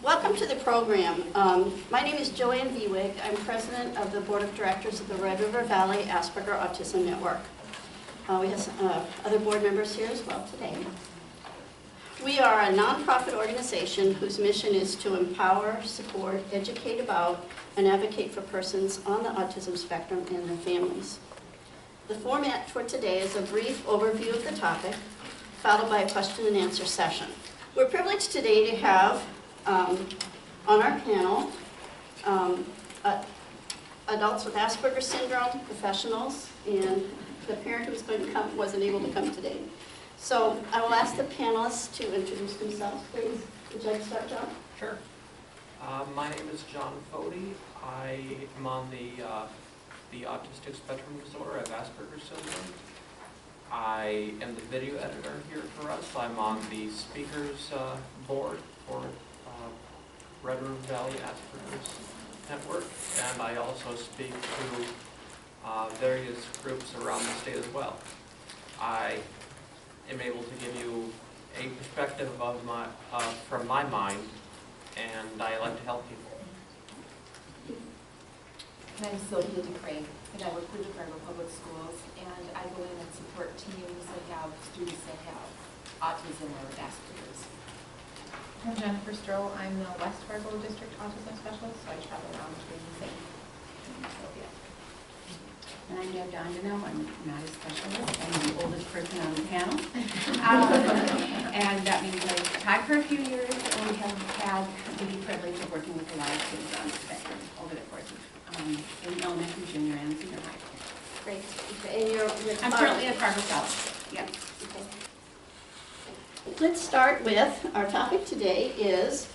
Welcome to the program. My name is Joanne Viewig. I'm president of the board of directors of the Red River Valley Asperger Autism Network. We have some, other board members here as well today. We are a nonprofit organization whose mission is to empower, support, educate about, and advocate for persons on the autism spectrum and their families. The format for today is a brief overview of the topic, followed by a question and answer session. We're privileged today to have on our panel adults with Asperger's syndrome, professionals, and the parent who was going to come wasn't able to come today. So I will ask the panelists to introduce themselves, please. Would you like to start, John? Sure. My name is John Fody. I am on the autistic spectrum disorder of Asperger's syndrome. I am the video editor here for us. I'm on the speakers board for Red River Valley Asperger's Network, and I also speak to various groups around the state as well. I am able to give you a perspective of from my mind, and I like to help people. And I'm Sylvia DeCraig, and I work with the Fargo Public Schools, and I go in and support teams that have students that have autism or Asperger's. I'm Jennifer Stroh. I'm the West Fargo District Autism Specialist, so I travel around between the same and Sylvia. And I'm Deb Dondino. I'm not a specialist. I'm the oldest person on the panel. And that means I've taught for a few years, and we have had the privilege of working with a lot of kids on the spectrum over the course of in elementary, junior, and senior high. Great. Okay. And you're I'm currently at Fargo South. Yeah. Okay. Let's start with, our topic today is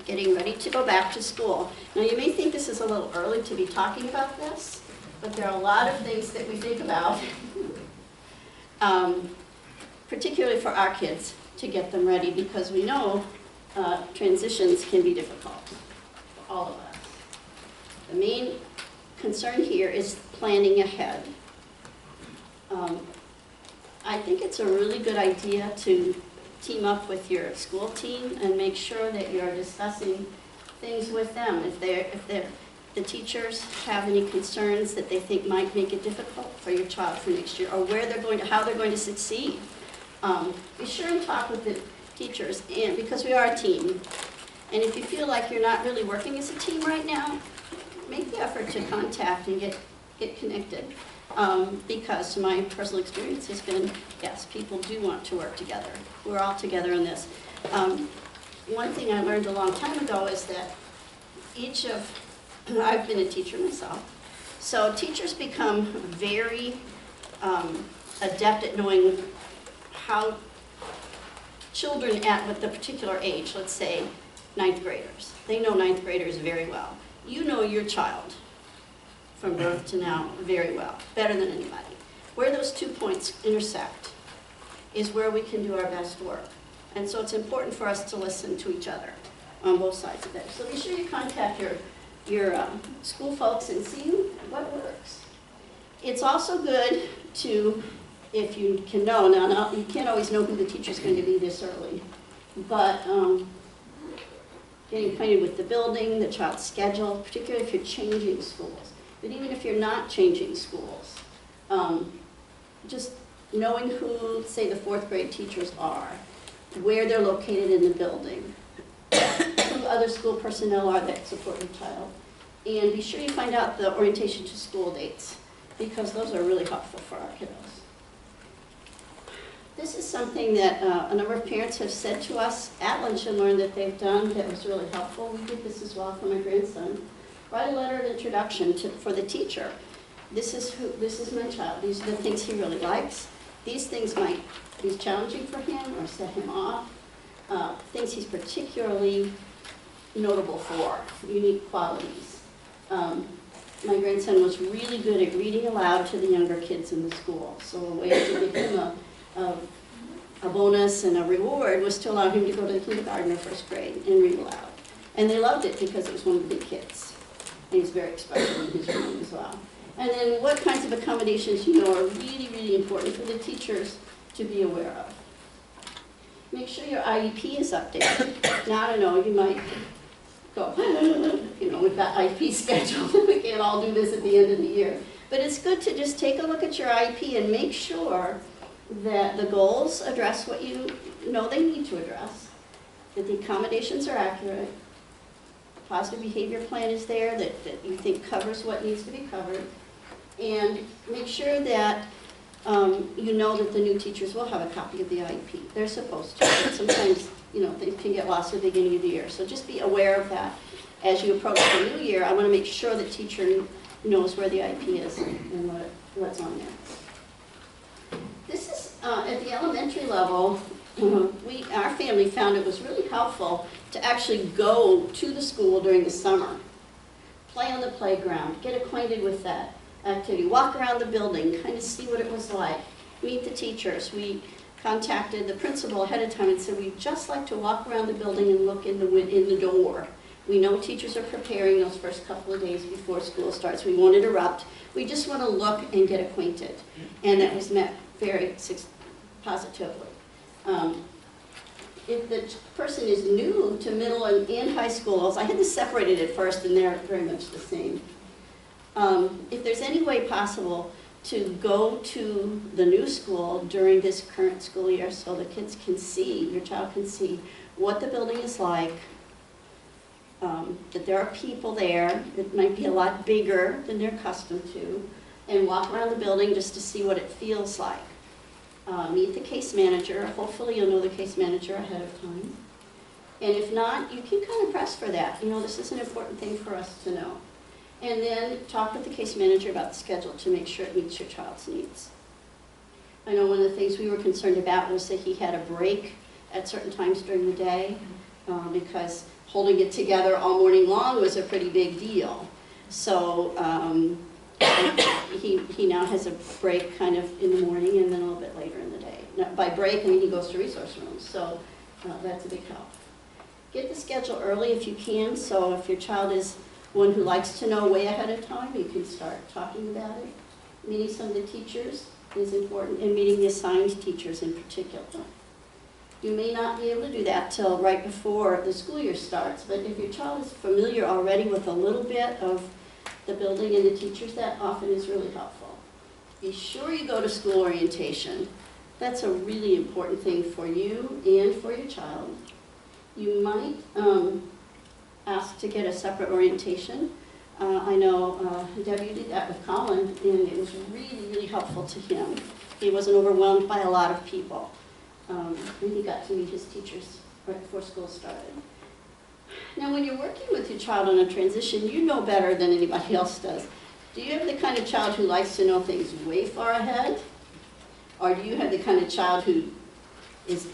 getting ready to go back to school. Now you may think this is a little early to be talking about this, but there are a lot of things that we think about, particularly for our kids, to get them ready, because we know transitions can be difficult for all of us. The main concern here is planning ahead. I think it's a really good idea to team up with your school team and make sure that you're discussing things with them. If the teachers have any concerns that they think might make it difficult for your child for next year, or how they're going to succeed, be sure and talk with the teachers, and because we are a team. And if you feel like you're not really working as a team right now, make the effort to contact and get connected. Because my personal experience has been, yes, people do want to work together. We're all together in this. One thing I learned a long time ago is that I've been a teacher myself, so teachers become very adept at knowing how children with the particular age, let's say 9th graders, they know 9th graders very well. You know your child from birth to now very well, better than anybody. Where those 2 points intersect is where we can do our best work. And so it's important for us to listen to each other on both sides of it. So be sure you contact your school folks and see what works. It's also good to, if you can know, now you can't always know who the teacher's going to be this early, but getting acquainted with the building, the child's schedule, particularly if you're changing schools. But even if you're not changing schools, just knowing who, say, the 4th grade teachers are, where they're located in the building, who other school personnel are that support your child, and be sure you find out the orientation to school dates, because those are really helpful for our kiddos. This is something that a number of parents have said to us at Lunch and Learn that they've done that was really helpful. We did this as well for my grandson. Write a letter of introduction for the teacher. This is my child. These are the things he really likes. These things might be challenging for him or set him off. Things he's particularly notable for, unique qualities. My grandson was really good at reading aloud to the younger kids in the school. So a way to give him a bonus and a reward was to allow him to go to the kindergarten or 1st grade and read aloud. And they loved it because it was one of the big kids. And he's very expressive in his room as well. And then what kinds of accommodations are really, really important for the teachers to be aware of. Make sure your IEP is updated. Now, I don't know, you might go, you know, we've got IEP scheduled, we can't all do this at the end of the year. But it's good to just take a look at your IEP and make sure that the goals address what you know they need to address, that the accommodations are accurate, positive behavior plan is there that you think covers what needs to be covered, and make sure that you know that the new teachers will have a copy of the IEP. They're supposed to, but sometimes, you know, things can get lost at the beginning of the year. So just be aware of that. As you approach the new year, I want to make sure the teacher knows where the IEP is and what's on there. This is, at the elementary level, our family found it was really helpful to actually go to the school during the summer. Play on the playground, get acquainted with that activity, walk around the building, kind of see what it was like, meet the teachers. We contacted the principal ahead of time and said, we'd just like to walk around the building and look in the door. We know teachers are preparing those first couple of days before school starts. We won't interrupt. We just want to look and get acquainted. And that was met very positively. If the person is new to middle and high schools, I had this separated at first and they're very much the same. If there's any way possible to go to the new school during this current school year so the kids can see, your child can see what the building is like, that there are people there that might be a lot bigger than they're accustomed to, and walk around the building just to see what it feels like. Meet the case manager. Hopefully you'll know the case manager ahead of time. And if not, you can kind of press for that. You know, this is an important thing for us to know. And then talk with the case manager about the schedule to make sure it meets your child's needs. I know one of the things we were concerned about was that he had a break at certain times during the day because holding it together all morning long was a pretty big deal. So he now has a break kind of in the morning and then a little bit later in the day. Now, by break, I mean he goes to resource rooms, so that's a big help. Get the schedule early if you can, so if your child is one who likes to know way ahead of time, you can start talking about it. Meeting some of the teachers is important, and meeting the assigned teachers in particular. You may not be able to do that till right before the school year starts, but if your child is familiar already with a little bit of the building and the teachers, that often is really helpful. Be sure you go to school orientation. That's a really important thing for you and for your child. You might ask to get a separate orientation. I know Debbie did that with Colin, and it was really, really helpful to him. He wasn't overwhelmed by a lot of people. And he got to meet his teachers right before school started. Now, when you're working with your child on a transition, you know better than anybody else does. Do you have the kind of child who likes to know things way far ahead? Or do you have the kind of child who is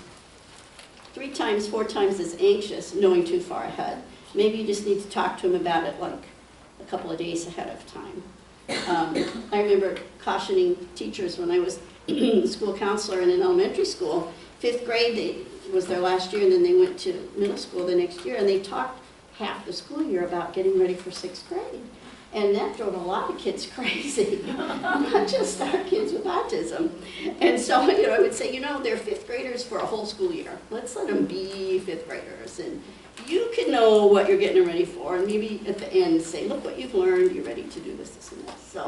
3 times, 4 times as anxious knowing too far ahead? Maybe you just need to talk to him about it like a couple of days ahead of time. I remember cautioning teachers when I was a school counselor in an elementary school. 5th grade was their last year, and then they went to middle school the next year, and they talked half the school year about getting ready for 6th grade. And that drove a lot of kids crazy, not just our kids with autism. And so, I would say, they're 5th graders for a whole school year. Let's let them be 5th graders. And you can know what you're getting ready for, and maybe at the end say, look what you've learned, you're ready to do this, and this. So,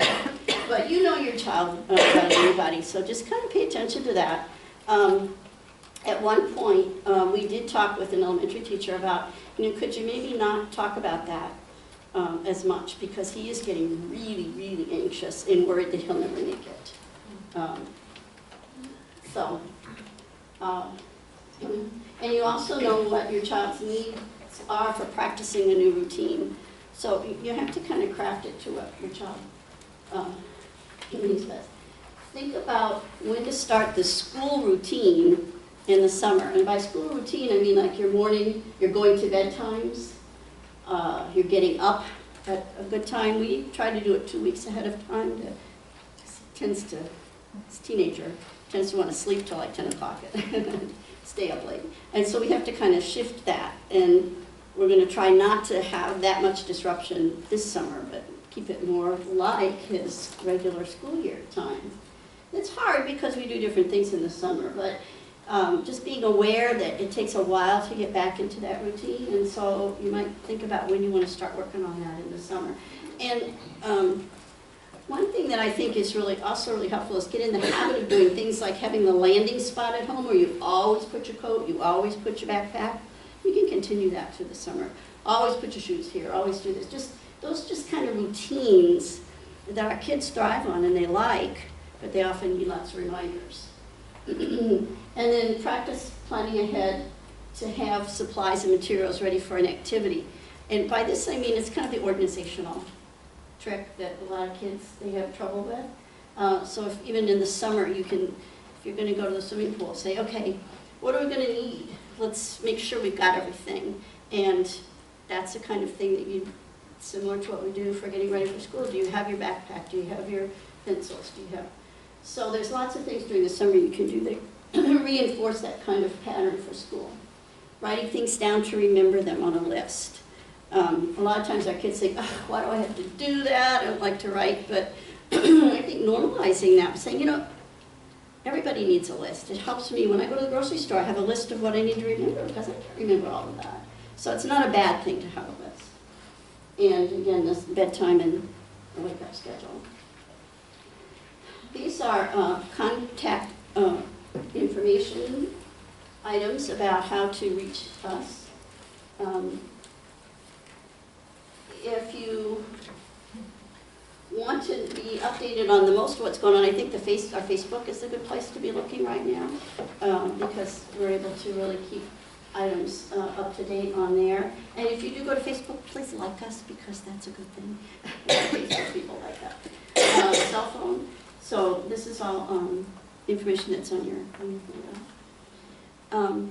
but you know your child better than anybody, so just kind of pay attention to that. At one point, we did talk with an elementary teacher about, could you maybe not talk about that as much, because he is getting really, really anxious and worried that he'll never make it. And you also know what your child's needs are for practicing a new routine. So you have to kind of craft it to what your child needs best. Think about when to start the school routine in the summer. And by school routine, I mean like your morning, you're going to bed times, you're getting up at a good time. We try to do it 2 weeks ahead of time. This teenager tends to want to sleep till like 10 o'clock and stay up late. And so we have to kind of shift that. And we're going to try not to have that much disruption this summer, but keep it more like his regular school year time. It's hard because we do different things in the summer, but just being aware that it takes a while to get back into that routine, and so you might think about when you want to start working on that in the summer. And one thing that I think is also really helpful is get in the habit of doing things like having the landing spot at home where you always put your coat, you always put your backpack. You can continue that through the summer. Always put your shoes here, always do this. Those kind of routines that our kids thrive on and they like, but they often need lots of reminders. And then practice planning ahead to have supplies and materials ready for an activity. And by this I mean it's kind of the organizational trick that a lot of kids, they have trouble with. So if even in the summer you can, if you're going to go to the swimming pool, say, okay, what are we going to need? Let's make sure we've got everything. And that's the kind of thing that you, similar to what we do for getting ready for school. Do you have your backpack? Do you have your pencils? Do you have? So there's lots of things during the summer you can do that reinforce that kind of pattern for school. Writing things down to remember them on a list. A lot of times our kids think, oh, why do I have to do that? I don't like to write, but I think normalizing that, saying, you know, everybody needs a list. It helps me when I go to the grocery store, I have a list of what I need to remember because I can't remember all of that. So it's not a bad thing to have a list. And again, this bedtime and a wake-up schedule. These are contact information items about how to reach us. If you want to be updated on the most of what's going on, I think our Facebook is a good place to be looking right now because we're able to really keep items up to date on there. And if you do go to Facebook, please like us because that's a good thing. Facebook people like that. Cell phone. So this is all information that's on your window.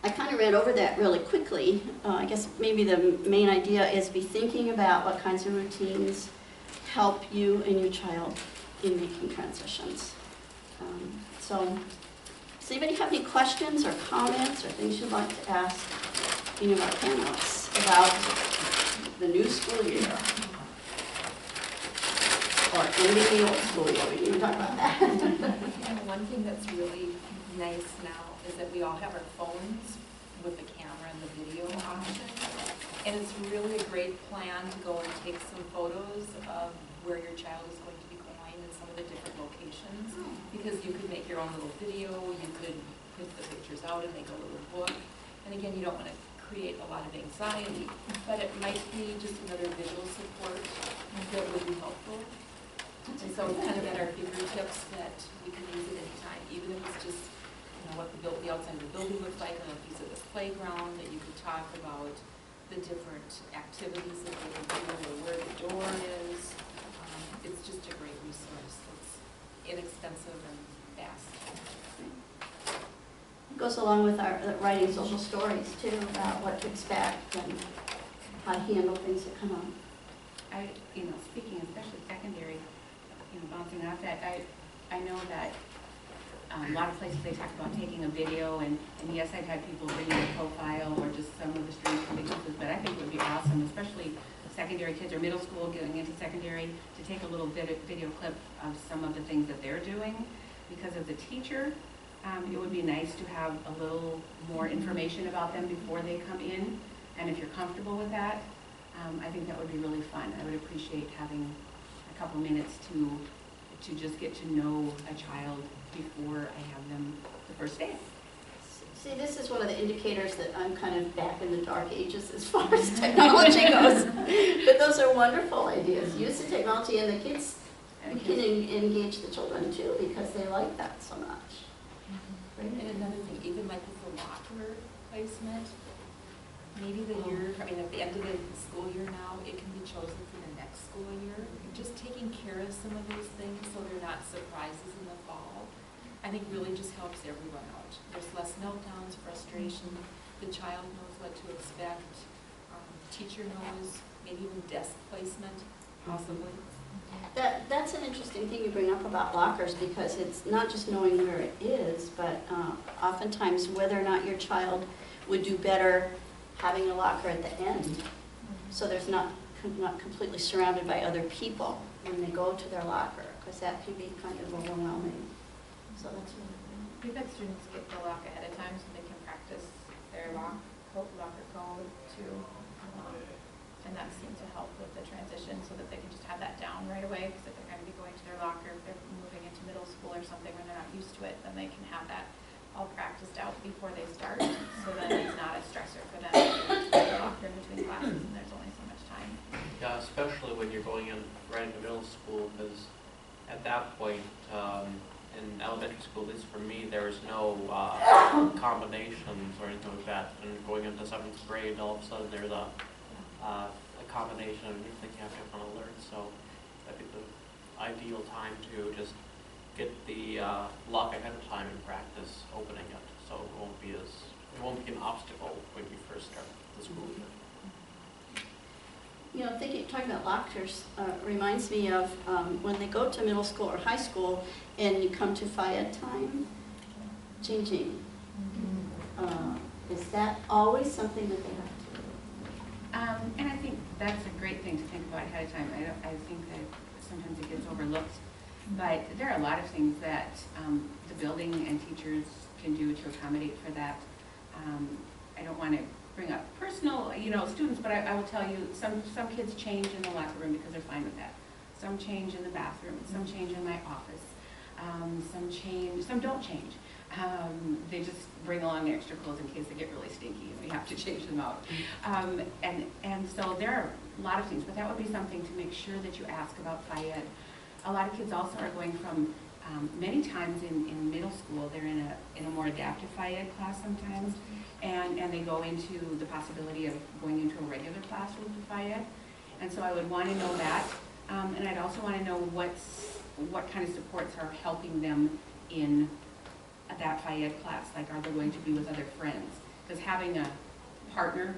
I kind of ran over that really quickly. I guess maybe the main idea is be thinking about what kinds of routines help you and your child in making transitions. Does anybody have any questions or comments or things you'd like to ask any of our panelists about the new school year? Or ending the old school year, we didn't even talk about that. And one thing that's really nice now is that we all have our phones with the camera and the video option. And it's really a great plan to go and take some photos of where your child is going to be going and some of the different locations. Because you could make your own little video, you could print the pictures out and make a little book. And again, you don't want to create a lot of anxiety, but it might be just another visual support that would be helpful. And so it's kind of at our fingertips that we can use it anytime, even if it's just what the outside of the building looks like on a piece of this playground, that you could talk about the different activities that they can do or where the door is. It's just a great resource. It's inexpensive and fast. It goes along with our writing social stories too about what to expect and how to handle things that come up. Speaking especially secondary, bouncing off that, I know that a lot of places they talk about taking a video, and yes, I've had people bring in a profile or just some of the strengths and weaknesses, but I think it would be awesome, especially secondary kids or middle school going into secondary, to take a little video clip of some of the things that they're doing. Because as a teacher, it would be nice to have a little more information about them before they come in, and if you're comfortable with that, I think that would be really fun. I would appreciate having a couple minutes to just get to know a child before I have them the first day. See, this is one of the indicators that I'm kind of back in the dark ages as far as technology goes. But those are wonderful ideas. Use the technology, and the kids can engage the children too because they like that so much. And another thing, even like with the locker placement, maybe the year, at the end of the school year now, it can be chosen for the next school year. Just taking care of some of those things so they're not surprises in the fall, I think really just helps everyone out. There's less meltdowns, frustration, the child knows what to expect, teacher knows, maybe even desk placement, possibly. That's an interesting thing you bring up about lockers, because it's not just knowing where it is, but oftentimes whether or not your child would do better having a locker at the end, so there's not completely surrounded by other people when they go to their locker, because that can be kind of overwhelming. So that's really We've had students get the lock ahead of time so they can practice their locker code too. And that seemed to help with the transition so that they can just have that down right away, because if they're going to be going to their locker, if they're moving into middle school or something when they're not used to it, then they can have that all practiced out before they start, so then it's not a stressor for them to go to their locker in between classes and there's only so much time. Yeah, especially when you're going in right into middle school, because at that point, in elementary school, at least for me, there's no combinations or anything like that. And going into 7th grade, all of a sudden there's a combination of new things you have to kind of learn. So that'd be the ideal time to just get the lock ahead of time and practice opening it, so it won't be an obstacle when you first start the school year. You know, talking about lockers reminds me of when they go to middle school or high school and you come to Phi-Ed time, changing. Is that always something that they have to do? And I think that's a great thing to think about ahead of time. I think that sometimes it gets overlooked, but there are a lot of things that the building and teachers can do to accommodate for that. I don't want to bring up personal, students, but I will tell you, some kids change in the locker room because they're fine with that. Some change in the bathroom, some change in my office, some don't change. They just bring along extra clothes in case they get really stinky and we have to change them out. And so there are a lot of things, but that would be something to make sure that you ask about Phi-Ed. A lot of kids also are going from, many times in middle school, they're in a more adaptive Phi-Ed class sometimes, and they go into the possibility of going into a regular classroom for Phi-Ed. And so I would want to know that, and I'd also want to know what kind of supports are helping them in that Phi-Ed class. Like, are they going to be with other friends? Because having a partner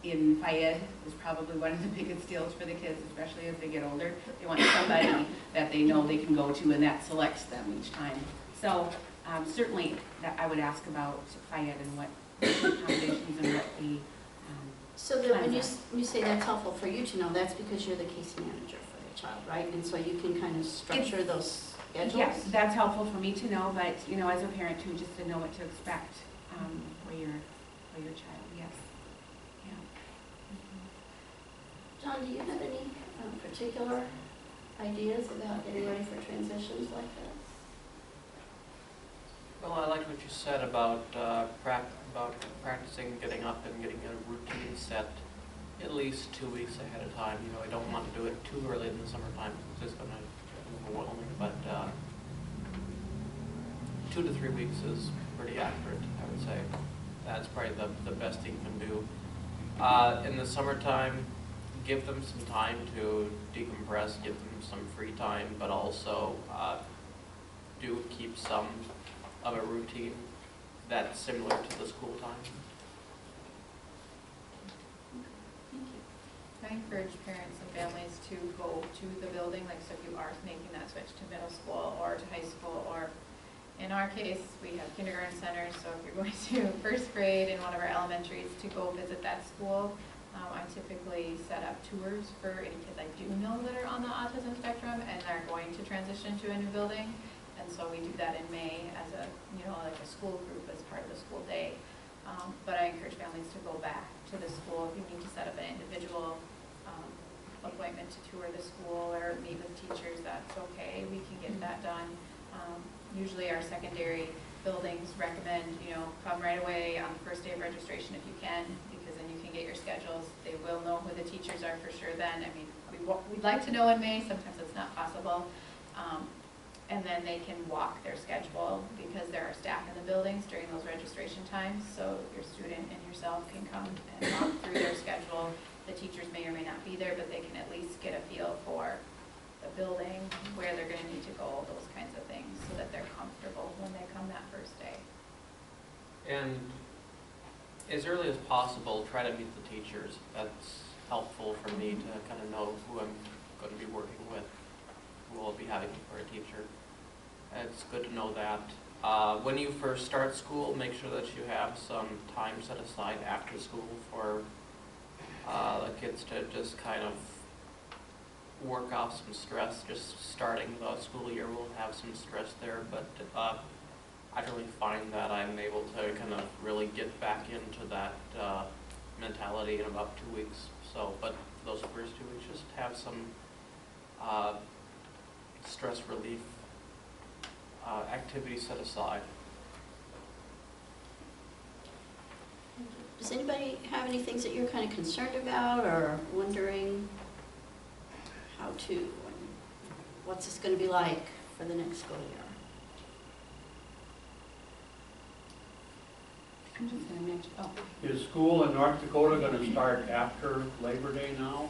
in Phi-Ed is probably one of the biggest deals for the kids, especially as they get older. They want somebody that they know they can go to, and that selects them each time. So certainly that I would ask about Phi-Ed and what accommodations and what the So that when you say that's helpful for you to know, that's because you're the case manager for your child, right? And so you can kind of structure those schedules? Yes, that's helpful for me to know, but as a parent too, just to know what to expect for your child, yes. John, do you have any particular ideas about getting ready for transitions like this? Well, I liked what you said about practicing getting up and getting a routine set at least 2 weeks ahead of time. I don't want to do it too early in the summertime because it's going to get overwhelming, but 2 to 3 weeks is pretty accurate, I would say. That's probably the best you can do. In the summertime, give them some time to decompress, give them some free time, but also do keep some of a routine that's similar to the school time. Thank you. I encourage parents and families to go to the building, like, so if you are making that switch to middle school or to high school, or in our case, we have kindergarten centers, so if you're going to first grade in one of our elementaries, to go visit that school. I typically set up tours for any kids I do know that are on the autism spectrum and are going to transition to a new building. And so we do that in May as a, like a school group as part of the school day. But I encourage families to go back to the school. If you need to set up an individual appointment to tour the school or meet with teachers, that's okay. We can get that done. Usually our secondary buildings recommend, come right away on the first day of registration if you can, because then you can get your schedules. They will know who the teachers are for sure then. I mean, we'd like to know in May, sometimes it's not possible. And then they can walk their schedule because there are staff in the buildings during those registration times. So your student and yourself can come and walk through their schedule. The teachers may or may not be there, but they can at least get a feel for the building, where they're going to need to go, those kinds of things, so that they're comfortable when they come that first day. And as early as possible, try to meet the teachers. That's helpful for me to kind of know who I'm going to be working with, who I'll be having for a teacher. It's good to know that. When you first start school, make sure that you have some time set aside after school for the kids to just kind of work off some stress. Just starting the school year will have some stress there, but I really find that I'm able to kind of really get back into that mentality in about 2 weeks. So, but those first 2 weeks, just have some stress relief activities set aside. Does anybody have any things that you're kind of concerned about or wondering how to, what's this going to be like for the next school year? I'm just gonna mention, oh, Is school in North Dakota gonna start after Labor Day now?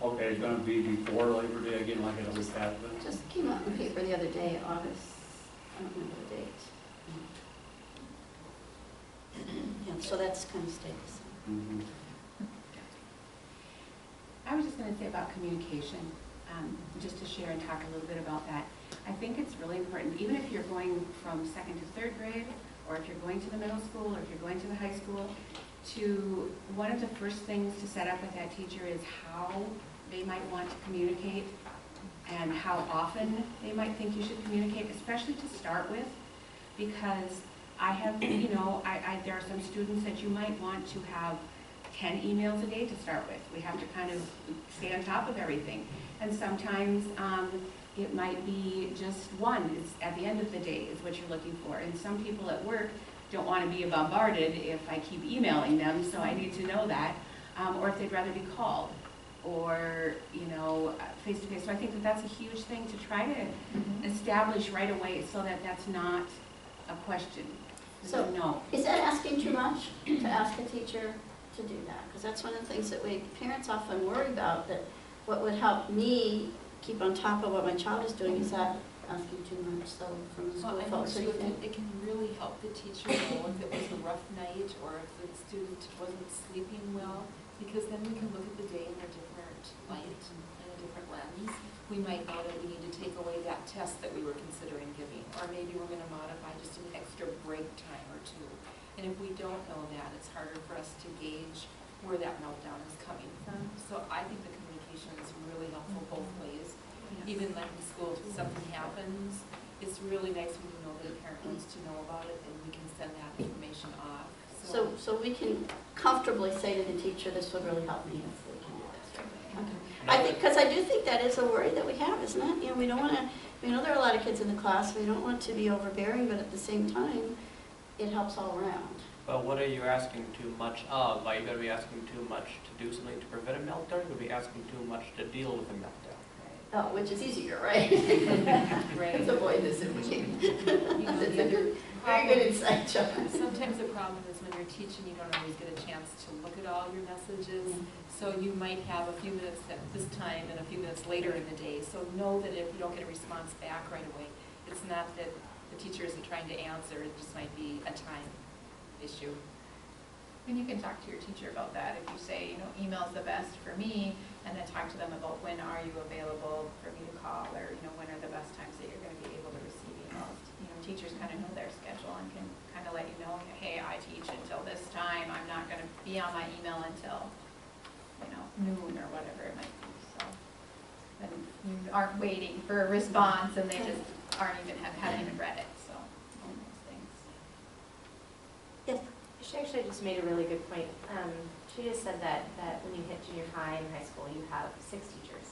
Okay, it's gonna be before Labor Day again, like it always has been? Just came out in the paper the other day, August, I don't remember the date. Yeah, so that's kind of stayed the same. Mhm. I was just gonna say about communication, just to share and talk a little bit about that. I think it's really important, even if you're going from 2nd to 3rd grade, or if you're going to the middle school, or if you're going to the high school, to, one of the first things to set up with that teacher is how they might want to communicate and how often they might think you should communicate, especially to start with, because I have, you know, there are some students that you might want to have 10 emails a day to start with. We have to kind of stay on top of everything. And sometimes it might be just one, it's at the end of the day is what you're looking for. And some people at work don't want to be bombarded if I keep emailing them, so I need to know that. Or if they'd rather be called, or, you know, face-to-face. So I think that that's a huge thing to try to establish right away so that that's not a question. So, no. Is that asking too much to ask a teacher to do that? Because that's one of the things that parents often worry about, that what would help me keep on top of what my child is doing is that asking too much, so from the school Well, folks. and it can really help the teacher know if it was a rough night or if the student wasn't sleeping well, because then we can look at the day in a different light, in a different lens. We might know that we need to take away that test that we were considering giving, or maybe we're going to modify just an extra break time or two. And if we don't know that, it's harder for us to gauge where that meltdown is coming from. So I think the communication is really helpful both ways. Even like in school, if something happens, it's really nice when you know that a parent wants to know about it and we can send that information off. So we can comfortably say to the teacher, this would really help me if we can do this. Okay. No. I think, because I do think that is a worry that we have, isn't it? You know, we don't want to, we know there are a lot of kids in the class, we don't want to be overbearing, but at the same time, it helps all around. But what are you asking too much of? Are you going to be asking too much to do something to prevent a meltdown? Or are you going to be asking too much to deal with a meltdown? Oh, which is easier, right? Right. Let's avoid this if we can. You know, the other Very good insight, John. Sometimes the problem is when you're teaching, you don't always get a chance to look at all your messages. So you might have a few minutes at this time and a few minutes later in the day. So know that if you don't get a response back right away, it's not that the teacher isn't trying to answer, it just might be a time issue. And you can talk to your teacher about that. If you say, you know, email's the best for me, and then talk to them about when are you available for me to call, or, you know, when are the best times that you're going to be able to receive emails. You know, teachers kind of know their schedule and can kind of let you know, hey, I teach until this time. I'm not going to be on my email until, you know, noon or whatever it might be. So then you aren't waiting for a response, and they just haven't even read it. So all those things. Yes. She actually just made a really good point. She just said that when you hit junior high and high school, you have 6 teachers.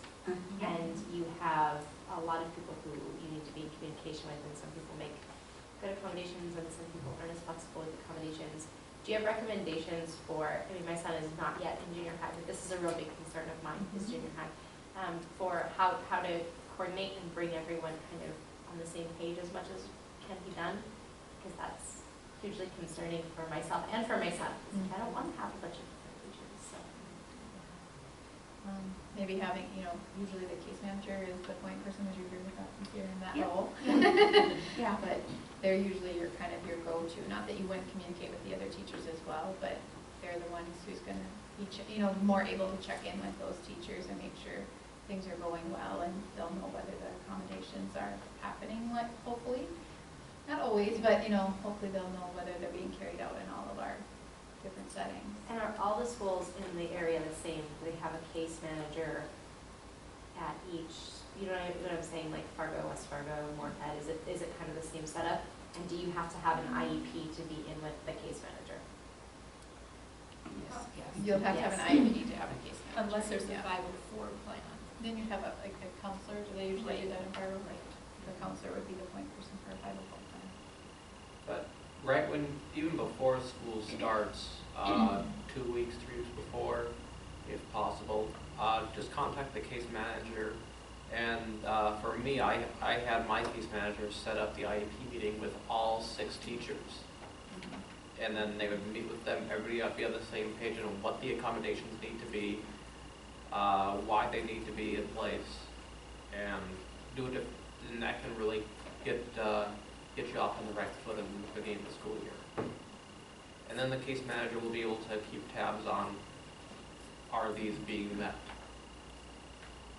And you have a lot of people who you need to be in communication with, and some people make good accommodations and some people aren't as flexible with accommodations. Do you have recommendations for, I mean, my son is not yet in junior high, but this is a real big concern of mine, is junior high, for how to coordinate and bring everyone kind of on the same page as much as can be done? Because that's hugely concerning for myself and for my son. I don't want to have a bunch of different teachers, so. Maybe having, you know, usually the case manager is the point person, as you're in that Yeah. role. Yeah. But they're usually your kind of your go-to. Not that you wouldn't communicate with the other teachers as well, but they're the ones who's going to be, you know, more able to check in with those teachers and make sure things are going well, and they'll know whether the accommodations are happening, like, hopefully. Not always, but, you know, hopefully they'll know whether they're being carried out in all of our different settings. And are all the schools in the area the same? Do they have a case manager at each, you know what I'm saying, like Fargo, West Fargo, Moorhead? Is it kind of the same setup? And do you have to have an IEP to be in with the case manager? You'll have to have an Yes. IEP to have a case manager. Unless there's a Yeah. 504 plan. Then you have like a counselor, do they usually do Right. that in Fire? The counselor would be the point person for a 504 plan. But right when, even before school starts, 2 weeks, 3 weeks before, if possible, just contact the case manager. And for me, I had my case manager set up the IEP meeting with all 6 teachers. And then they would meet with them, everybody would be on the same page on what the accommodations need to be, why they need to be in place, and do it, and that can really get you off on the right foot in the beginning of the school year. And then the case manager will be able to keep tabs on, are these being met?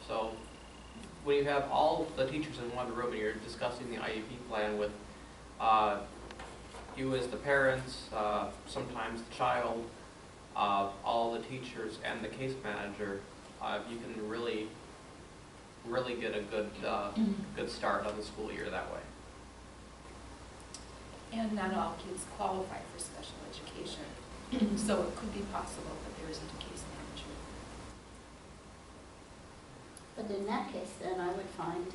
So when you have all the teachers in one room and you're discussing the IEP plan with you as the parents, sometimes the child, all the teachers and the case manager, you can really get a good start on the school year that way. And not all kids qualify for special education, so it could be possible that there isn't a case manager. But in that case, then I would find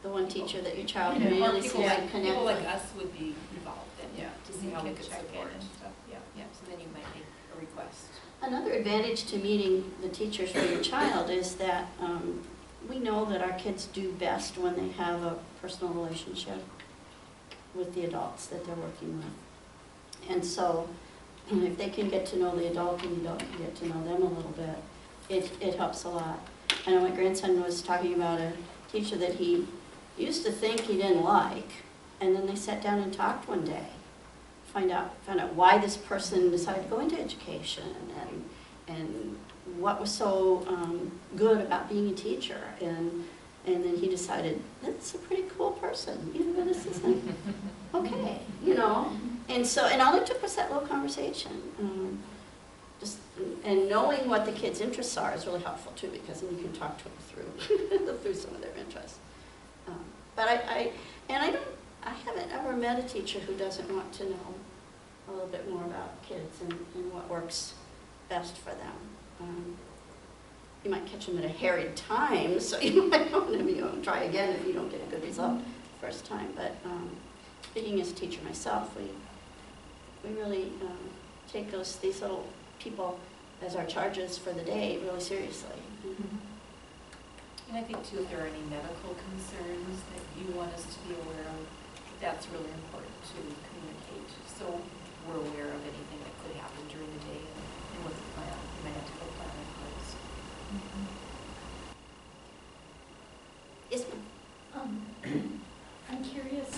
the one teacher that your child Yeah, or really people sees like, and connect people like with. us would be involved in, Yeah. to see how we You could check in support. and stuff, yeah. Yeah, so then you might make a request. Another advantage to meeting the teachers for your child is that we know that our kids do best when they have a personal relationship with the adults that they're working with. And so if they can get to know the adult and the adult can get to know them a little bit, it helps a lot. I know my grandson was talking about a teacher that he used to think he didn't like, and then they sat down and talked one day. Found out why this person decided to go into education and what was so good about being a teacher. And then he decided, that's a pretty cool person. You know, this isn't okay, you know. And so, and all it took was that little conversation. And knowing what the kids' interests are is really helpful too, because then you can talk to them through some of their interests. But I haven't ever met a teacher who doesn't want to know a little bit more about kids and what works best for them. You might catch them at a harried time, so you might want to try again if you don't get a good result the first time. But speaking as a teacher myself, we really take these little people as our charges for the day really seriously. And I think too, if there are any medical concerns that you want us to be aware of, that's really important to communicate. So we're aware of anything that could happen during the day and what's the plan. You might have to go plan in place. Yes, ma'am. I'm curious,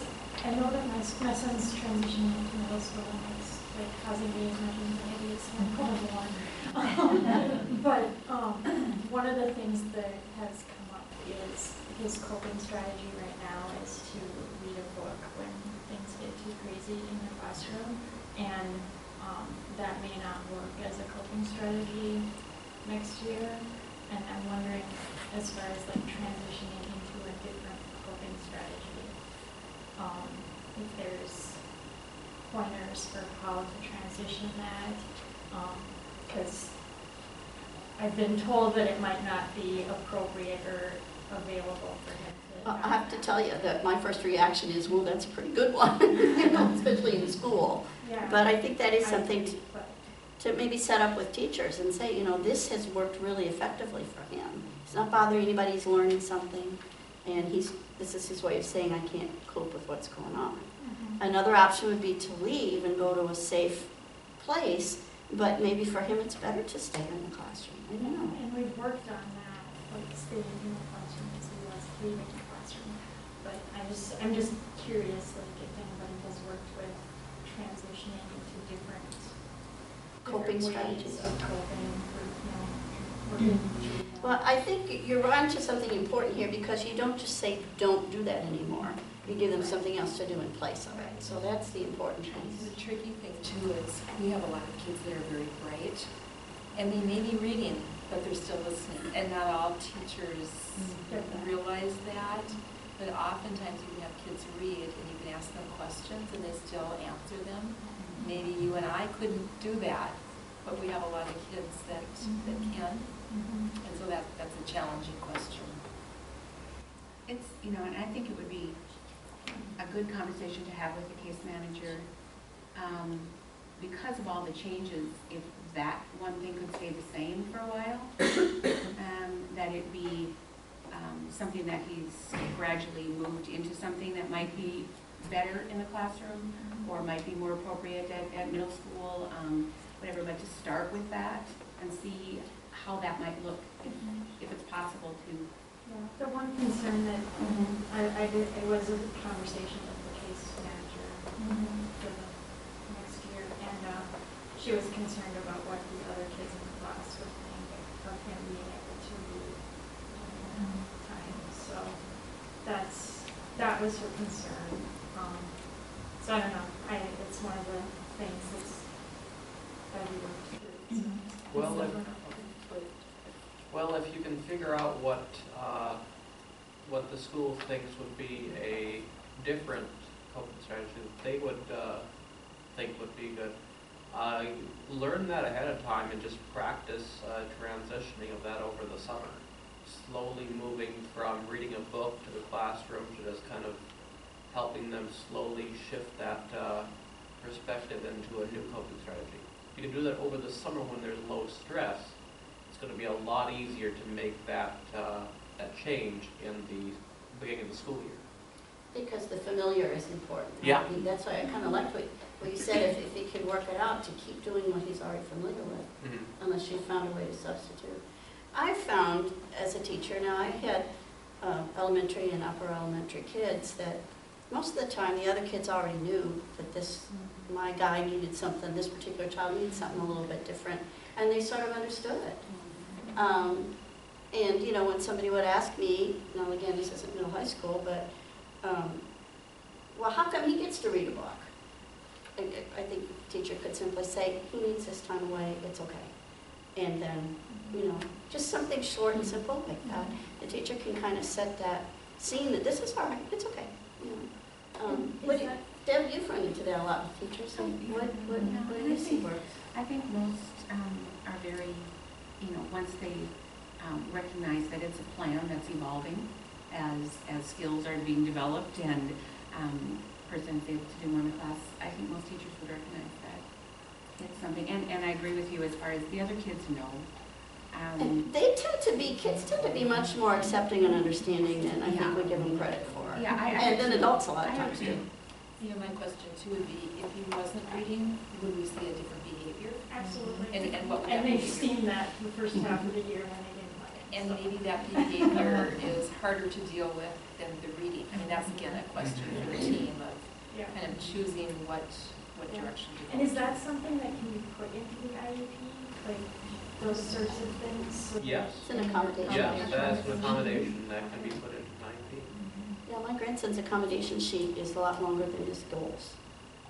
I know that my son's transitioning into middle school and it's like causing me as much anxiety as I'm probably one. But one of the things that has come up is his coping strategy right now is to read a book when things get too crazy in the classroom. And that may not work as a coping strategy next year. And I'm wondering, as far as like transitioning into a different coping strategy, if there's pointers for how to transition that, because I've been told that it might not be appropriate or available for him to. I have to tell you that my first reaction is, well, that's a pretty good one, you know, especially in school. Yeah. But I think that is I something agree, but to maybe set up with teachers and say, you know, this has worked really effectively for him. He's not bothering anybody, he's learning something, and this is his way of saying, I can't cope with what's going on. Another option would be to leave and go to a safe place, but maybe for him it's better to stay in the classroom. I don't know. And we've worked on that, like staying in the classroom as well as leaving the classroom. But I'm just curious, like if anybody has worked with transitioning into different Coping ways strategies. of coping for, you know, working through that. Well, I think you're on to something important here, because you don't just say, don't do that anymore. You give them something else to do in place of it. So that's the important piece. The tricky thing too is we have a lot of kids that are very bright and they may be reading, but they're still listening. And not all teachers realize that. But oftentimes you can have kids read and you can ask them questions and they still answer them. Maybe you and I couldn't do that, but we have a lot of kids that can. And so that's a challenging question. It's, you know, and I think it would be a good conversation to have with the case manager, because of all the changes, if that one thing could stay the same for a while, that it be something that he's gradually moved into something that might be better in the classroom, or might be more appropriate at middle school, whatever, but to start with that and see how that might look, if it's possible to. Yeah, the one concern that I did, it was a conversation with the case manager for the next year, and she was concerned about what the other kids in the class would think of him being able to read time. So that was her concern. So I don't know. It's one of the things that we worked through. Well, if you can figure out what the school thinks would be a different coping strategy that they would think would be good, learn that ahead of time and just practice transitioning of that over the summer. Slowly moving from reading a book to the classroom to just kind of helping them slowly shift that perspective into a new coping strategy. You can do that over the summer when there's low stress. It's going to be a lot easier to make that change in the beginning of the school year. Because the familiar is important. Yeah. I mean, that's why I kind of liked what you said, if he could work it out to keep doing what he's already familiar with, unless you found a way to substitute. I found, as a teacher, now I had elementary and upper elementary kids that most of the time the other kids already knew that my guy needed something, this particular child needed something a little bit different, and they sort of understood it. And, you know, when somebody would ask me, now again, this isn't middle high school, but, well, how come he gets to read a book? I think the teacher could simply say, he needs this time away, it's okay. And then, you know, just something short and simple like that. The teacher can kind of set that scene that this is all right, it's okay. You know. Deb, you've run into that a lot with teachers. So what do you see works? I think most are very, you know, once they recognize that it's a plan that's evolving as skills are being developed and person is able to do more in the class, I think most teachers would recognize that it's something. And I agree with you as far as the other kids know. And kids tend to be much more accepting and understanding than I think we give them credit for. Yeah, and then adults a lot of times do. You know, my question too would be, if he wasn't reading, would we see a different behavior? Absolutely. And what would And that they've behavior? seen that the first half of the year when they didn't like it. And so. maybe that behavior is harder to deal with than the reading. I mean, that's again a question for the team of kind of choosing what direction to go. And is that something that can be put into the IEP, like those sorts of things? Yes. It's an accommodation. Yes, that's an accommodation that can be put into 9P. Yeah, my grandson's accommodation sheet is a lot longer than his goals.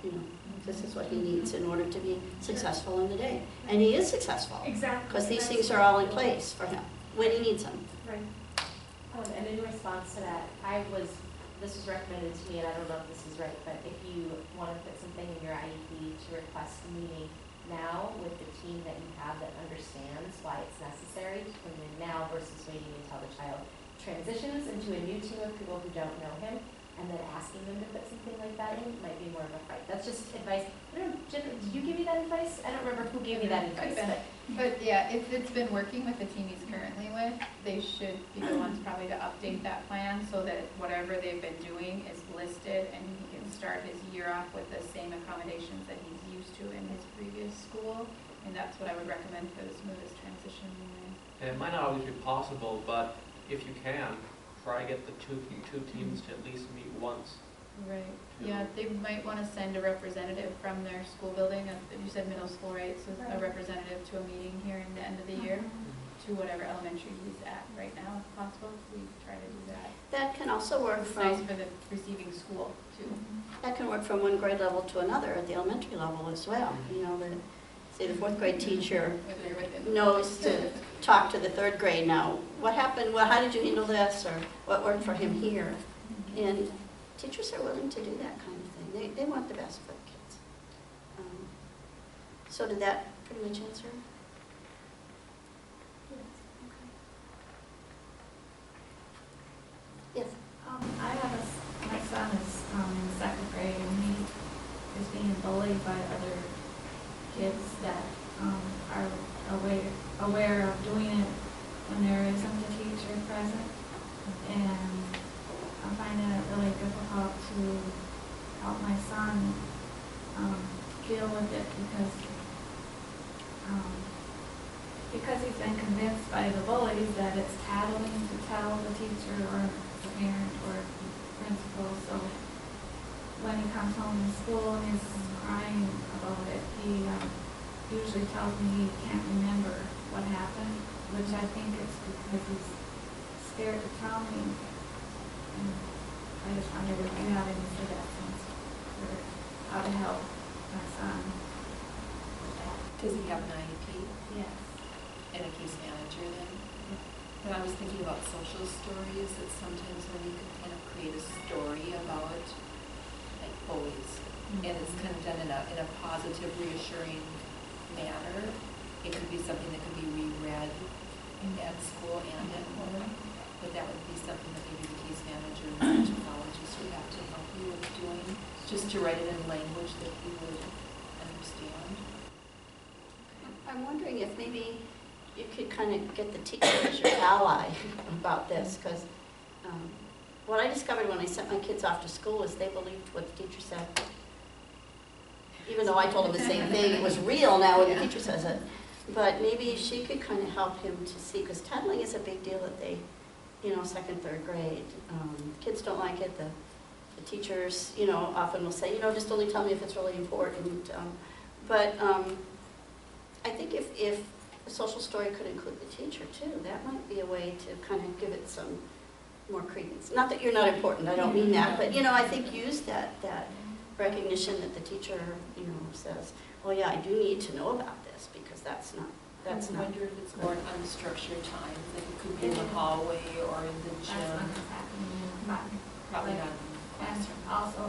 You know, this is what he needs in order to be successful in the day. And he is successful. Exactly. Because these things are all in place for him when he needs them. Right. And in response to that, this was recommended to me, and I don't know if this is right, but if you want to put something in your IEP to request a meeting now with the team that you have that understands why it's necessary to put it in now versus waiting until the child transitions into a new team of people who don't know him, and then asking them to put something like that in might be more of a fight. That's just advice. I don't know, Jen, did you give me that advice? I don't remember who gave me that advice. But yeah, if it's been working with the team he's currently with, they should be the ones probably to update that plan so that whatever they've been doing is listed and he can start his year off with the same accommodations that he's used to in his previous school. And that's what I would recommend for the smoothest transition. And it might not always be possible, but if you can, try to get the two teams to at least meet once. Right. Yeah, they might want to send a representative from their school building. You said middle school, right? So a representative to a meeting here in the end of the year to whatever elementary he's at right now, if possible. We try to do that. That can also work It's nice from for the receiving school too. that can work from one grade level to another at the elementary level as well. You know, say the fourth grade teacher Whether you're within knows to talk to the third grade now. What happened? Well, how did you handle this? Or what worked for him here? And teachers are willing to do that kind of thing. They want the best for the kids. So did that pretty much answer? Yes. I have my son is in second grade and he is being bullied by other kids that are aware of doing it when there isn't a teacher present. And I'm finding it really difficult to help my son deal with it because he's been convinced by the bullies that it's tattling to tell the teacher or the parent or the principal. So when he comes home from school and he's crying about it, he usually tells me he can't remember what happened, which I think is because he's scared to tell me. And I just wondered if you have any suggestions for how to help my son with that. Does he have an IEP Yes. and a case manager then? And I was thinking about social stories, that sometimes when you can kind of create a story about like bullies, and it's kind of done in a positive, reassuring manner, it could be something that could be reread at school and at home. But that would be something that maybe the case manager and the pathologist would have to help you with doing, just to write it in language that you would understand. I'm wondering if maybe you could kind of get the teacher as your ally about this, because what I discovered when I sent my kids off to school is they believed what the teacher said. Even though I told them the same thing, it was real now when the teacher says it. But maybe she could kind of help him to see, because tattling is a big deal that they, second, third grade. Kids don't like it. The teachers, often will say, just only tell me if it's really important. But I think if a social story could include the teacher too, that might be a way to kind of give it some more credence. Not that you're not important, I don't mean that, but I think use that recognition that the teacher, says, oh yeah, I do need to know about this, because that's not. I wonder if it's more unstructured time, like it could be in the hallway or in the That's gym. when it's happening in the classroom. Probably not in the And classroom. also,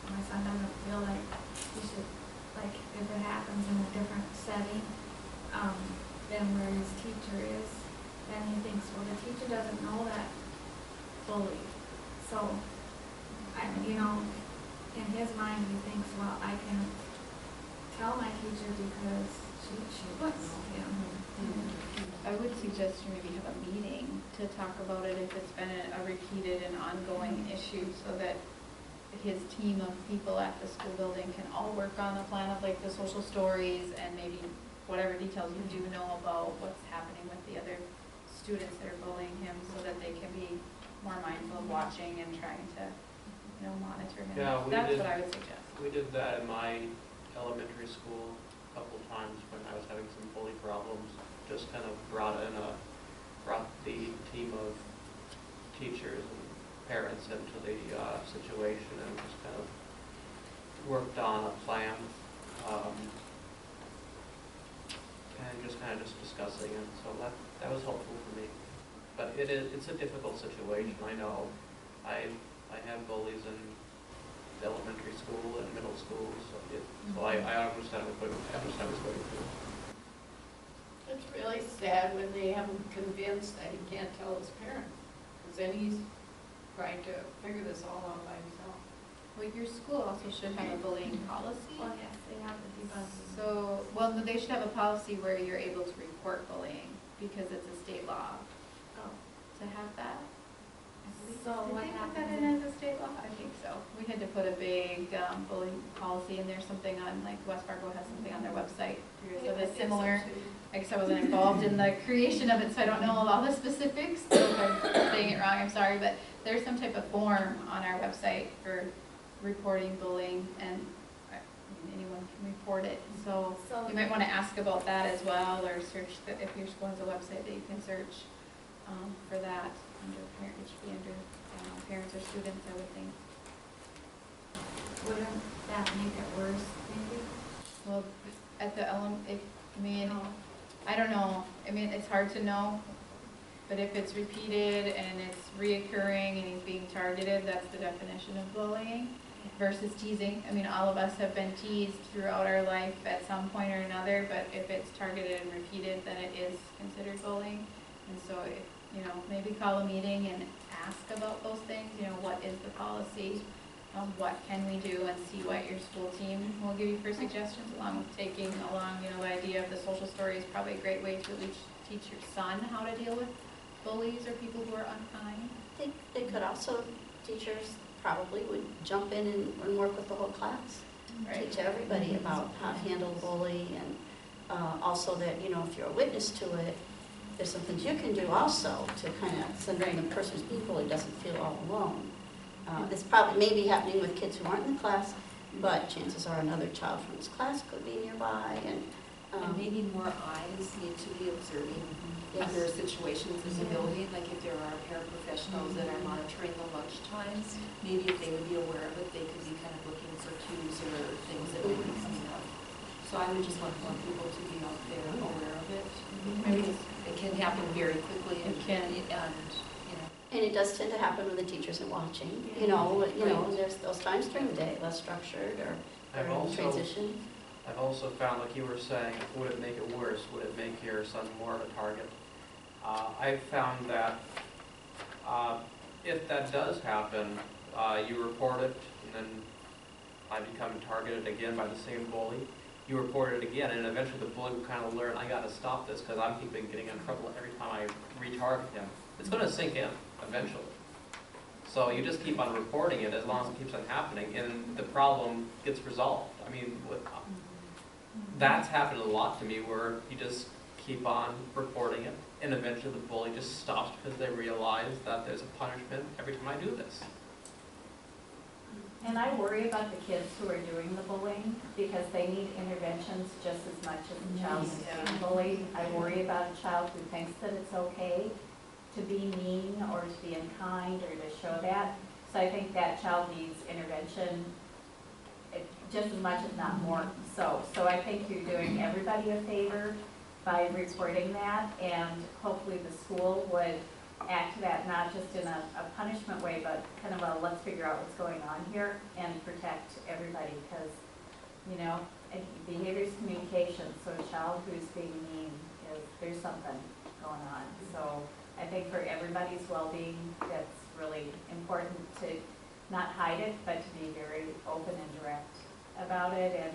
my son doesn't feel like he should, like, if it happens in a different setting, than where his teacher is, then he thinks, well, the teacher doesn't know that fully. So, in his mind, he thinks, well, I can tell my teacher because she would know him. I would suggest you maybe have a meeting to talk about it if it's been a repeated and ongoing issue, so that his team of people at the school building can all work on a plan of like the social stories and maybe whatever details you do know about what's happening with the other students that are bullying him, so that they can be more mindful of watching and trying to, monitor him. Yeah, That's what I would suggest. We did that in my elementary school a couple times when I was having some bully problems. Just kind of brought the team of teachers and parents into the situation and just kind of worked on a plan and just discussing it. So that was helpful for me. But it's a difficult situation. I know. I have bullies in elementary school and middle school, so I understand what he's going through. It's really sad when they have him convinced that he can't tell his parents, because then he's trying to figure this all out by himself. Well, your school also should have a bullying policy. Well, yes, they have the debug. So, they should have a policy where you're able to report bullying, because it's a state law to have that. So Did what they put that happens? in as a state law? I think so. We had to put a big bullying policy, and there's something on, like, West Fargo has something on their website. So that's similar. I guess I wasn't involved in the creation of it, so I don't know all the specifics. So if I'm saying it wrong, I'm sorry, but there's some type of form on our website for reporting bullying, and anyone can report it. So you might want to ask about that as well, or search if your school has a website that you can search for that under parent. It should be under parents or students, I would think. Wouldn't that make it worse, maybe? Well, at the I don't know. I mean, it's hard to know. But if it's repeated and it's reoccurring and he's being targeted, that's the definition of bullying versus teasing. I mean, all of us have been teased throughout our life at some point or another, but if it's targeted and repeated, then it is considered bullying. And so, you know, maybe call a meeting and ask about those things, you know, what is the policy? What can we do, and see what your school team will give you for suggestions, along with taking along, you know, the idea of the social story is probably a great way to at least teach your son how to deal with bullies or people who are unkind. I think they could also, teachers probably would jump in and work with the whole class. Right. Teach everybody about how to handle bully, and also that, you know, if you're a witness to it, there's some things you can do also to kind of, so then the person who's being bullied doesn't feel all alone. This probably may be happening with kids who aren't in the class, but chances are another child from this class could be nearby, and maybe more eyes need to be observing other situations in the building, like if there are paraprofessionals that are monitoring the lunch times, maybe if they would be aware of it, they could be kind of looking for cues or things that might be coming up. So I would just want more people to be out there aware of it. Maybe it can happen very quickly, and and it does tend to happen when the teachers are watching. You know, there's those times during the day, less structured or in transition. I've also found, like you were saying, would it make it worse? Would it make your son more of a target? I've found that if that does happen, you report it, and then I become targeted again by the same bully. You report it again, and eventually the bully will kind of learn, I got to stop this because I'm keeping getting in trouble every time I retarget him. It's going to sink in eventually. So you just keep on reporting it as long as it keeps on happening, and the problem gets resolved. I mean, that's happened a lot to me, where you just keep on reporting it, and eventually the bully just stops because they realize that there's a punishment every time I do this. And I worry about the kids who are doing the bullying, because they need interventions just as much as the child who's being bullied. I worry about a child who thinks that it's okay to be mean or to be unkind or to show that. So I think that child needs intervention just as much, if not more. So I think you're doing everybody a favor by reporting that, and hopefully the school would act to that, not just in a punishment way, but kind of a let's figure out what's going on here and protect everybody, because, you know, behavior is communication. So a child who's being mean, there's something going on. So I think for everybody's well-being, that's really important to not hide it, but to be very open and direct about it. And,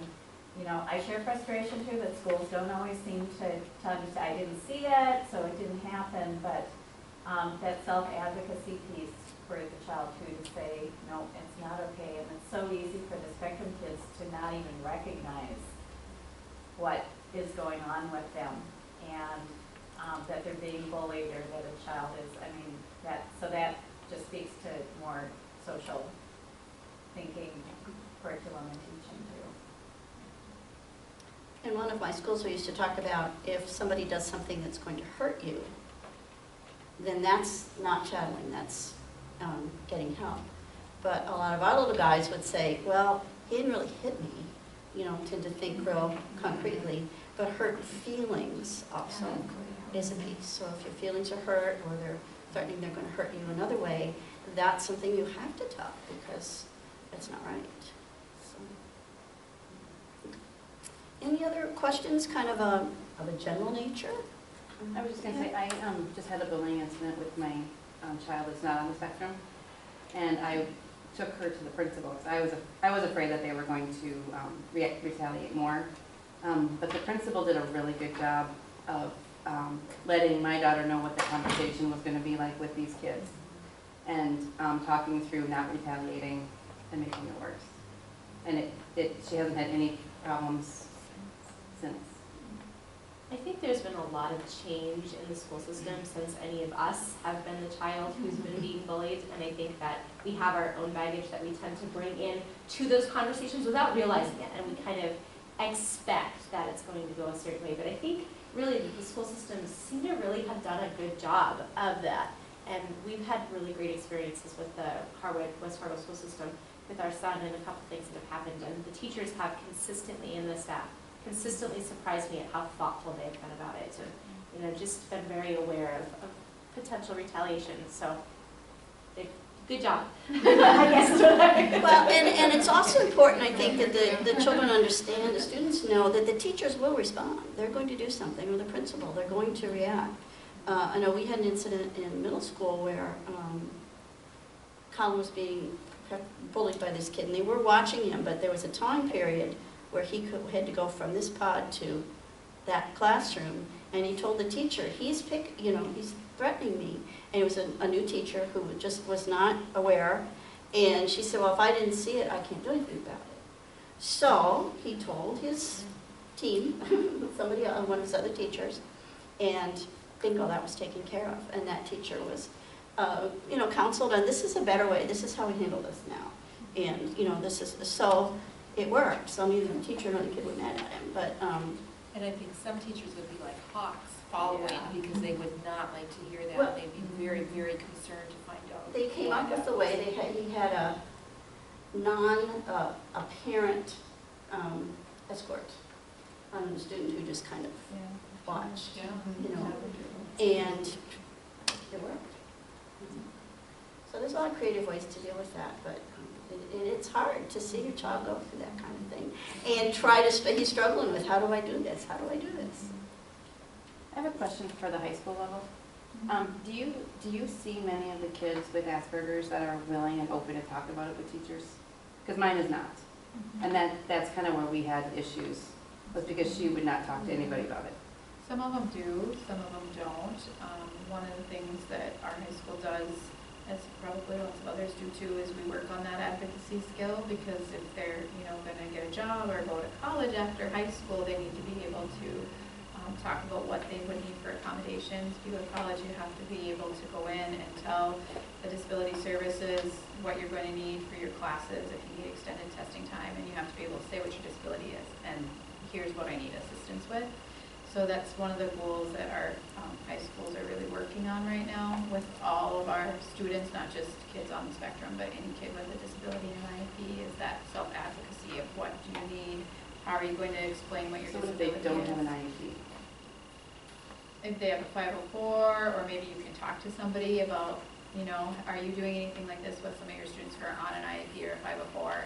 you know, I share frustration too that schools don't always seem to understand. I didn't see it, so it didn't happen, but that self-advocacy piece for the child too, to say, no, it's not okay. And it's so easy for the spectrum kids to not even recognize what is going on with them, and that they're being bullied, or that a child is, so that just speaks to more social thinking, curriculum, and teaching too. In one of my schools, we used to talk about if somebody does something that's going to hurt you, then that's not shadowing, that's getting help. But a lot of our little guys would say, well, he didn't really hit me, you know, tend to think real concretely, but hurt feelings also is a piece. So if your feelings are hurt, or they're threatening they're going to hurt you another way, that's something you have to tell, because that's not right. So. Any other questions, kind of a general nature? I was just going to say, I just had a bullying incident with my child that's not on the spectrum, and I took her to the principal because I was afraid that they were going to retaliate more. But the principal did a really good job of letting my daughter know what the conversation was going to be like with these kids, and talking through not retaliating and making it worse. And she hasn't had any problems since. I think there's been a lot of change in the school system since any of us have been the child who's been being bullied, and I think that we have our own baggage that we tend to bring in to those conversations without realizing it, and we kind of expect that it's going to go a certain way. But I think really the school systems seem to really have done a good job of that, and we've had really great experiences with the West Fargo school system with our son, and a couple things that have happened, and the teachers have consistently, and the staff consistently surprised me at how thoughtful they've been about it, and just been very aware of potential retaliation, so good job, I guess. Well, and it's also important, I think, that the children understand, the students know that the teachers will respond. They're going to do something, or the principal, they're going to react. I know we had an incident in middle school where Colin was being bullied by this kid, and they were watching him, but there was a time period where he had to go from this pod to that classroom, and he told the teacher, he's threatening me. And it was a new teacher who just was not aware, and she said, well, if I didn't see it, I can't do anything about it. So he told his team, one of his other teachers, and bingo, that was taken care of. And that teacher was, counseled, and this is a better way, this is how we handle this now. And, this is, so it worked. So neither the teacher nor the kid were mad at him, but. And I think some teachers would be like hawks following because they would not like to hear that. Well, They'd be very, very concerned to find out. They came up with a way, he had a parent escort on the student who just kind of watched, and it worked. So there's a lot of creative ways to deal with that, but it's hard to see your child go through that kind of thing and he's struggling with, how do I do this? How do I do this? I have a question for the high school level. Do you see many of the kids with Asperger's that are willing and open to talk about it with teachers? Because mine is not. And that's kind of where we had issues, was because she would not talk to anybody about it. Some of them do, some of them don't. One of the things that our high school does, as probably lots of others do too, is we work on that advocacy skill, because if they're going to get a job or go to college after high school, they need to be able to talk about what they would need for accommodations. If you go to college, you have to be able to go in and tell the disability services what you're going to need for your classes if you need extended testing time, and you have to be able to say what your disability is and here's what I need assistance with. So that's one of the goals that our high schools are really working on right now with all of our students, not just kids on the spectrum, but any kid with a disability in IEP, is that self-advocacy of what do you need, how are you going to explain what your disability is. So if they don't have an IEP? If they have a 504, or maybe you can talk to somebody about, are you doing anything like this with some of your students who are on an IEP or a 504?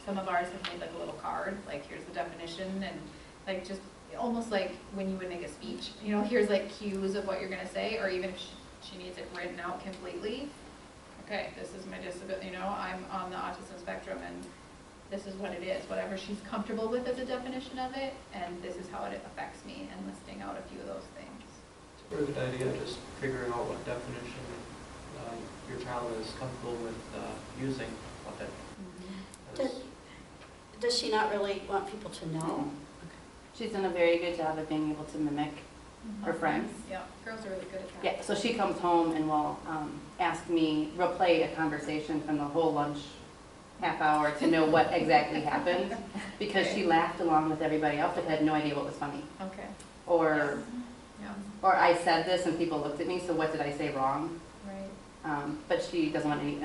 Some of ours have made like a little card, like here's the definition, and like just almost like when you would make a speech, here's like cues of what you're going to say, or even if she needs it written out completely. Okay, this is my disability, I'm on the autism spectrum, and this is what it is, whatever she's comfortable with as a definition of it, and this is how it affects me, and listing out a few of those things. It's a really good idea, just figuring out what definition your child is comfortable with using with it. Does she not really want people to know? She's done a very good job of being able to mimic her friends. Yeah, girls are really good at that. Yeah, so she comes home and will ask me, we'll play a conversation from the whole lunch half hour to know what exactly happened, because she laughed along with everybody else but had no idea what was funny. Okay. Or Yeah. or I said this and people looked at me, so what did I say wrong? Right. But she doesn't want any,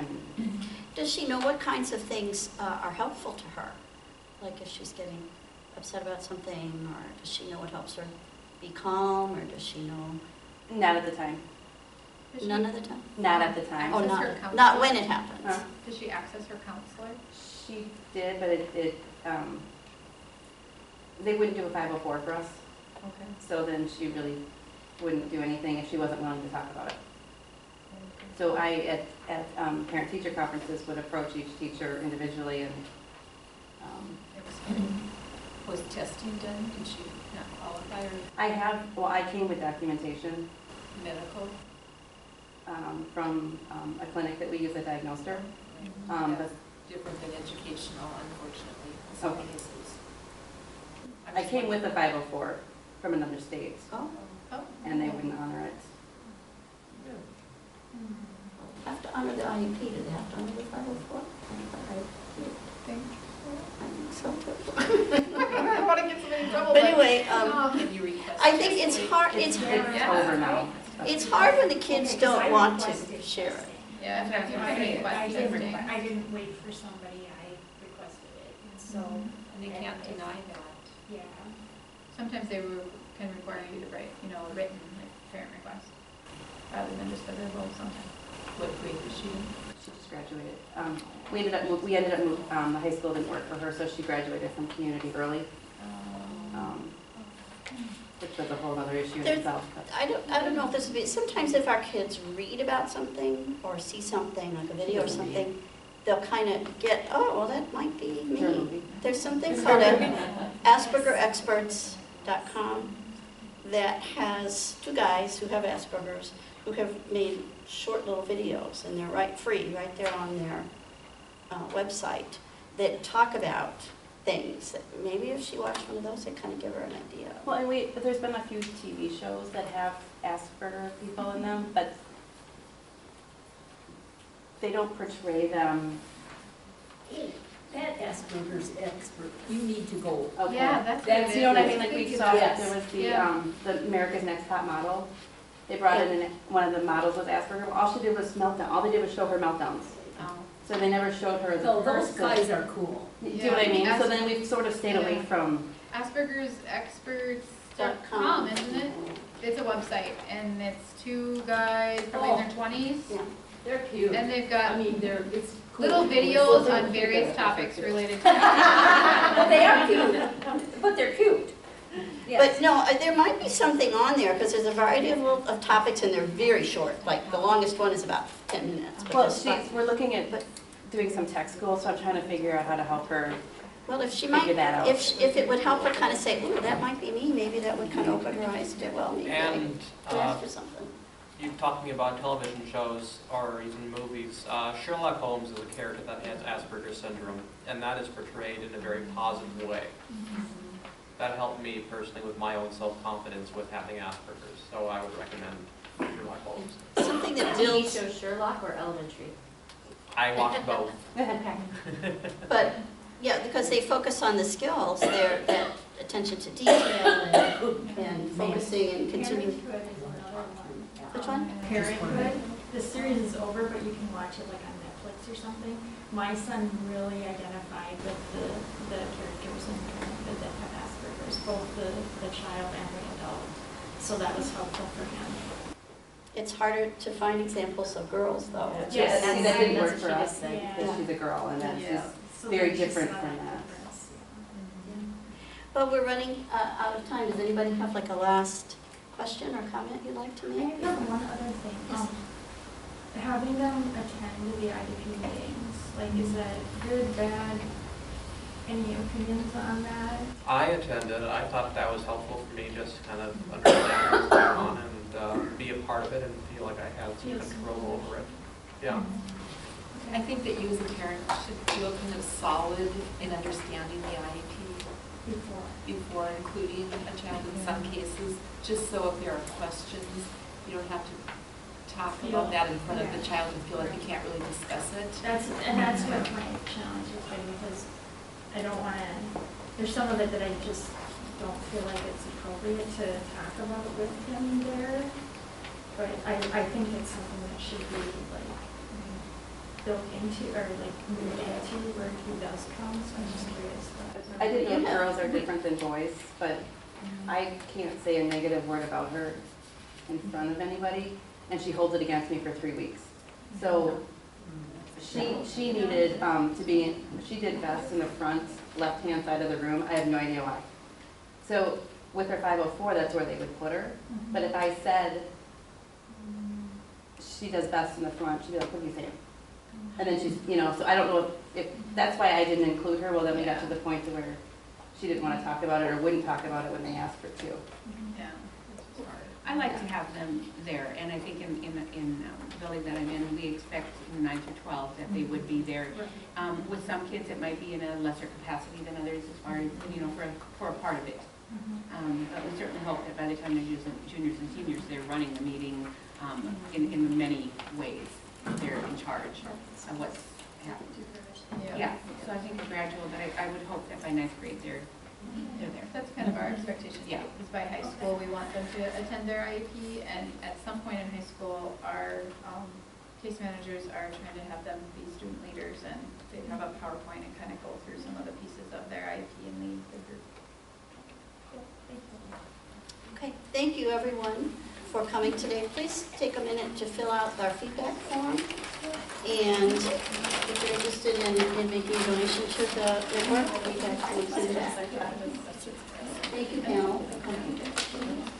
Does she know what kinds of things are helpful to her? Like if she's getting upset about something, or does she know what helps her be calm, or does she know? not at the time. Does she None of the time? Not at the time. Oh, Access her not when it happens. Huh? Does she access her counselor? She did, but they wouldn't do a 504 for us, Okay. so then she really wouldn't do anything if she wasn't willing to talk about it. So I, at parent-teacher conferences, would approach each teacher individually and, Was testing done? Did she not qualify, or I came with documentation medical? from a clinic that we use that diagnosed her. But Different than educational, unfortunately, in some Okay. cases. I came with a 504 from another state, Oh, Oh. and they wouldn't honor it. have to honor the IEP, do they have to honor the 504? Think. I think so too. I don't want to get somebody in trouble. But anyway, Can you request? I think it's hard, It's over now. it's hard when the kids don't want to share it. Yeah, if you have any questions. I didn't wait for somebody, I requested it, and so, And they can't deny that. yeah. Sometimes they can require you to write, a written like, parent request. rather than just the verbal sometimes. What grade is she in? She just graduated. We ended up the high school didn't work for her, so she graduated from community early, which was a whole other issue in There's- itself. But I don't know if this would be, sometimes if our kids read about something or see something, like a video or something, they'll kind of get, oh, well, that might be Her me. movie. There's something called AspergerExperts.com that has two guys who have Asperger's who have made short little videos, and they're free right there on their website, that talk about things that maybe if she watched one of those, it kind of give her an idea. Well, and there's been a few TV shows that have Asperger people in them, but they don't portray them. That Asperger's expert, you need to go. Okay. Yeah, that's what it You know what I is. mean? Like we Yes. saw, Yes. there was Yeah. the America's Next Top Model. They brought in one of the models was Asperger. All she did was meltdown. All they did was show her meltdowns. Oh. So they never showed her as a So those person. guys are cool. Do you know what I mean? Yeah. So then we've sort of stayed away Yeah. from. Asperger's .com. Experts.com, isn't it? It's a website, and it's two guys, probably in their 20s, Yeah. They're cute. and they've I got mean, it's cool. little videos on various topics related to Well, they are cute, but they're cute. Yes. But no, there might be something on there, because there's a variety of topics, and they're very short, like the longest one is about 10 minutes. but Well, there's we're looking at doing some tech school, so I'm trying to figure out how to help her. Well, if she Figure might, that out. if it would help her kind of say, ooh, that might be me, maybe that would kind of open her eyes to, well, maybe I And could ask for something. you talking about television shows or even movies, Sherlock Holmes is a character that has Asperger's syndrome, and that is portrayed in a very positive way. That helped me personally with my own self-confidence with having Asperger's, so I would recommend Sherlock Holmes. Something that TV builds, show Sherlock or Elementary? I watched both. Okay. but, yeah, because they focus on the skills, that attention to detail and focusing and continuing. Parenthood is another one. Which one? Parenthood, the series is over, but you can watch it like on Netflix or something. My son really identified with the characters in Parenthood that have Asperger's, both the child and the adult. So that was helpful for him. It's harder to find examples of girls, though. It's Yes, just- see, that didn't That's work what for she us just said. Yeah. because she's a girl, and that's Yeah. just So very then she different saw from that. difference, yeah. Well, we're running out of time. Does anybody have like a last question or comment you'd like to I make? have one other thing. Yes. Having them attend the IDP meetings, like, is that good, bad? Any opinions on that? I attended, I thought that was helpful for me just to kind of understand what's going on and be a part of it and feel like I had some control over it. Yeah. I think that you as a parent should feel kind of solid in understanding the IEP before including a child in some cases, just so if there are questions, you don't have to talk about that in front of the child and feel like you can't really discuss it. That's what my challenge has been, because I don't want to, there's some of it that I just don't feel like it's appropriate to talk about with him there. But I think it's something that should be like built into, or like moved into where he does come, so I'm just curious. I didn't know if Yeah. girls are different than boys, but I can't say a negative word about her in front of anybody, and she holds it against me for 3 weeks. So she needed to be, she did best in the front left-hand side of the room. I have no idea why. So with her 504, that's where they would put her. But if I said she does best in the front, she'd be like, what do you think? And then she's, so I don't know if that's why I didn't include her. Well, then we got to the point to where she didn't want to talk about it or wouldn't talk about it when they asked her to. Yeah. I like to have them there, and I think in the building that I'm in, we expect in 9 through 12 that they would be there. With some kids, it might be in a lesser capacity than others as far as, for a part of it. But we certainly hope that by the time they're juniors and seniors, they're running the meeting in many ways. They're in charge of what's happened. Yeah, so I think a gradual, but I would hope that by ninth grade, they're there. That's kind of our expectation, Yeah. is by high school, we want them to attend their IEP, and at some point in high school, our case managers are trying to have them be student leaders, and they have a PowerPoint and kind of go through some of the pieces of their IEP and lead the group. Okay, thank you everyone for coming today. Please take a minute to fill out our feedback form. And if you're interested in making a donation to the network, we have to do that. Thank you, panel, for coming.